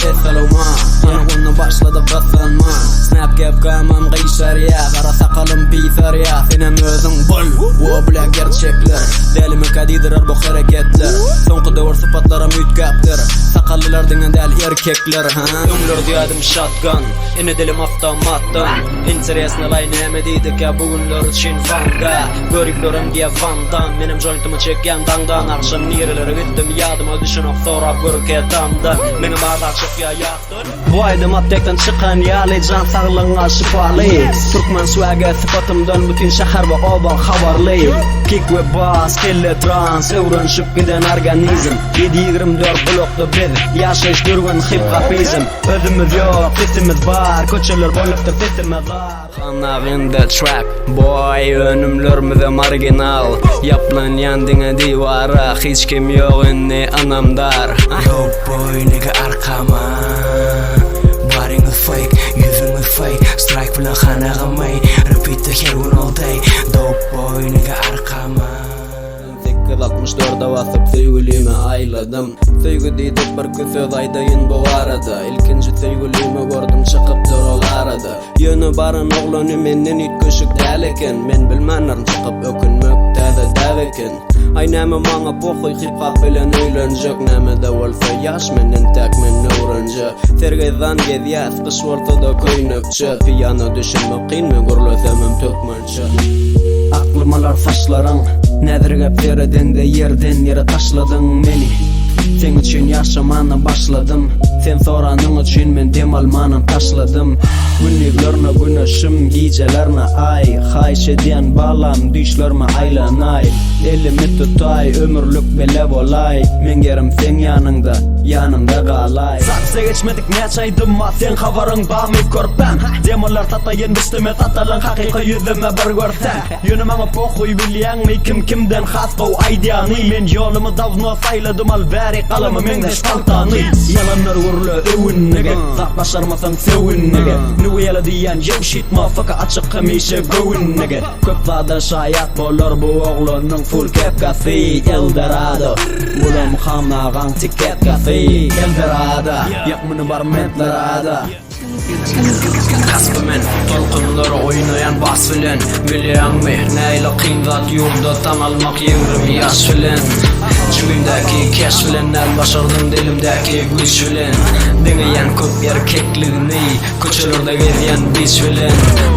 Etheloma Ana başladı qatlanma Snap gap qamam qiyşar ya Qara saqalım piyfar ya Senem özün bul O bula gerçekler Delimi kadidirar bu hareketler Sonqı dövür sıfatlara mütkaptır Saqallılar dingen del erkekler Ömlür diyadım shotgun Ene dilim avtomattan Interesine lay neme deydik ya Bugünler için fanga Görüklerim diye vandan Benim jointimi çekken dangdan Akşam nireleri gittim yadıma düşün Sorab görük etamda Benim bardak çık ya yaktır Bu aydım aptekten çıkan yali Can sağlığına şifalı Türkmen swag'e sıfatımdan Bütün şehir ve obal havarlı Kick ve bass, kelle trans Öğrenşip giden organizm 7-24 blokta biz Yaşayış durgun hip-hopizm Özümüz yok, fitimiz var Koçalar bolupta fitimiz var Kanav in the trap Boy, önümlerimize marginal Yaplan yandine divara Hiç kim yok inni anamdar Yo boy, nigga arkama Baring fake, yüzün fake Strike bilen xanağımay Repeat the here one all day Dope boy, nigga arkama 64'e basıp sevgilime ayladım Sevgi deydik bir söz aydayın bu arada İlkinci sevgilimi gördüm çıkıp dururlarada Yönü barın oğlunu menden it köşük deliken Men bilmenlerim çıkıp ökünmök deveken Ay neme mana poxuy hip-hop bilen öýlenjek Neme de bolsa yaş menden tek men öğrenci Sergeyzan geziyas kış ortada köynekçe Piyano düşünmek qiyinmi gürlesemem tökmençe Aklımalar saçlarың Nedirgep yerden de yerden yere taşladın beni Sen için yaşamana başladım Sen soranın için men demalmanın taşladım Günlüklerine güneşim gecelerine ay Hayş ediyen balam düşlerime aylanay Elimi tutay ömürlük bile bolay Men gerim sen yanında yanımda qalay Saksa geçmedik ne çaydım ma sen havarın bağımı körpem Demolar tatayin bistime tatalan hakiki yüzüme bir görsen Yönüm ama poxuy bilyen mi kimden xasqav aydiyani Men yolumu davno sayladım alberi qalımı mende ştaltani Yalanlar vurlu övünnege Saklaşarmasan sevinnege Nüyeli diyen yev shit mafaka açık hemişe gövinnege Köp zada şayat bolar bu oğlunun full cap kaffi Eldorado Bulam xamnağan tiket kaffi Eldorado Yakmını barmentlerada Kasbımen tolqınları oynayan bas filen Bilyan mi neyle qiyindat yurda tan almak yevrim yaş filen Cübimdeki keş filen el başardım dilimdeki güç filen Deneyen köp erkekliğini Köçelerde geziyen biz filen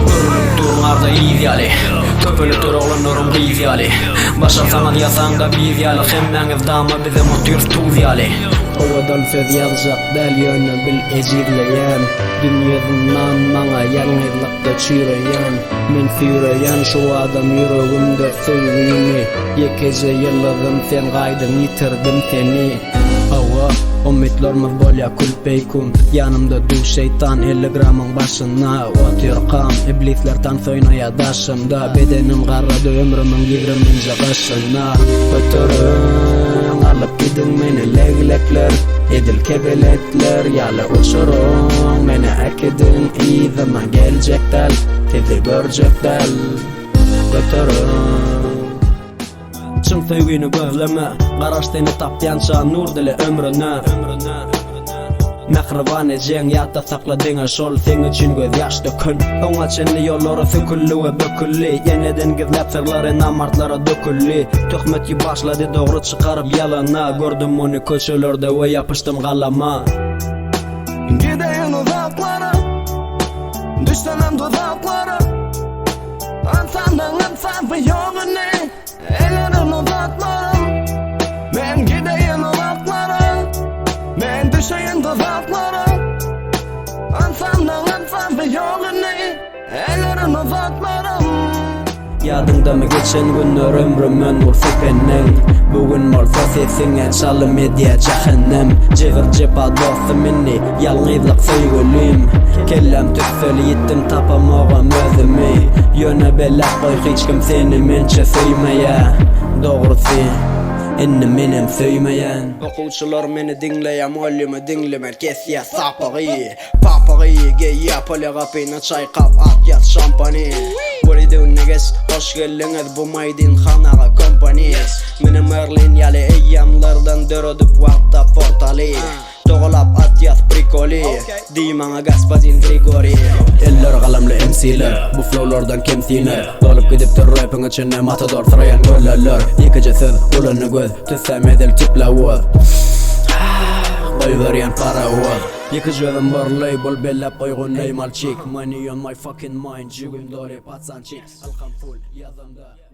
Görünüp durlarda ideali Köpülü dur oğlanlarım ideali Başarsan yasan da bir ideali Hemmeniz dama bize motiv tuğdiyali Ovadan söz yazacak del yönü bil ecirleyen Dünyasından bana yalnızlıkta çireyen Men süreyen şu adam yüreğimde sevgimi Yekece yılladım sen gaydın yitirdim seni Hava Ummitlerimiz bolya kulpeykum Yanımda düz şeytan 50 gramın başına Otirqam iblislerden soynaya daşımda Bedenim qarradı ömrümün givrimince qaşına Götürün alıp gidin meni leglekler Edil kebeletler yalı uçurun Meni akidin iyi zaman gelecek del Tezi görecek del Götürün Çın sevgini gözleme Qaraşteni tapyança nur dili ömrüne Mehribane jen yatta sakladığın şol Sen için göz yaş dökün Ona çenli yolları söküllü ve böküllü Yeniden gizlep sırları namartlara döküllü Töhmeti başladı doğru çıkarıp yalana Gördüm onu köşelerde ve yapıştım qalama Gideyin uzaklara Düşlemem tuzaklara Ansandan ansan ve yolunu Ellerim uzaklara Ben gideyim uzaklara Ben düşeyim tuzaklara Ansandan ansan ve yolunu Ellerim uzaklara Yadında mı geçen günler ömrümün urfepennen Bugün morsa sesine çalım ediye cehennem Cevir cepa dostum inni Yalnızlık sevgilim Kellem tükseli yittim tapamağım özümü Yöne belak koy hiç kim seni mençe söymeye Doğrusu inni menem söymeyen Okuçular meni dinleyen Mollimi dinleme kesiye sapığı Papığı geyiye poligapini çay kap at yat şampani Buridun neges hoş geldiniz bu maydin xanağa kompani Menem Erlin yali eyyamlardan dörödüp vakta portali alkoli Diymana Gaspadin Grigori Eller kalamlı MC'ler Bu flowlardan kim thiner Dolup gidiptir rapin içine matador Thrayan göllerler Yıkıcı söz ulanı göz Tüssem edil tüpla vöz Koyveriyen para vöz Yıkıcı ödüm var label bellap koygun neymal chick Money on my fucking mind Jigim dori patsan chick Alkam full yazımda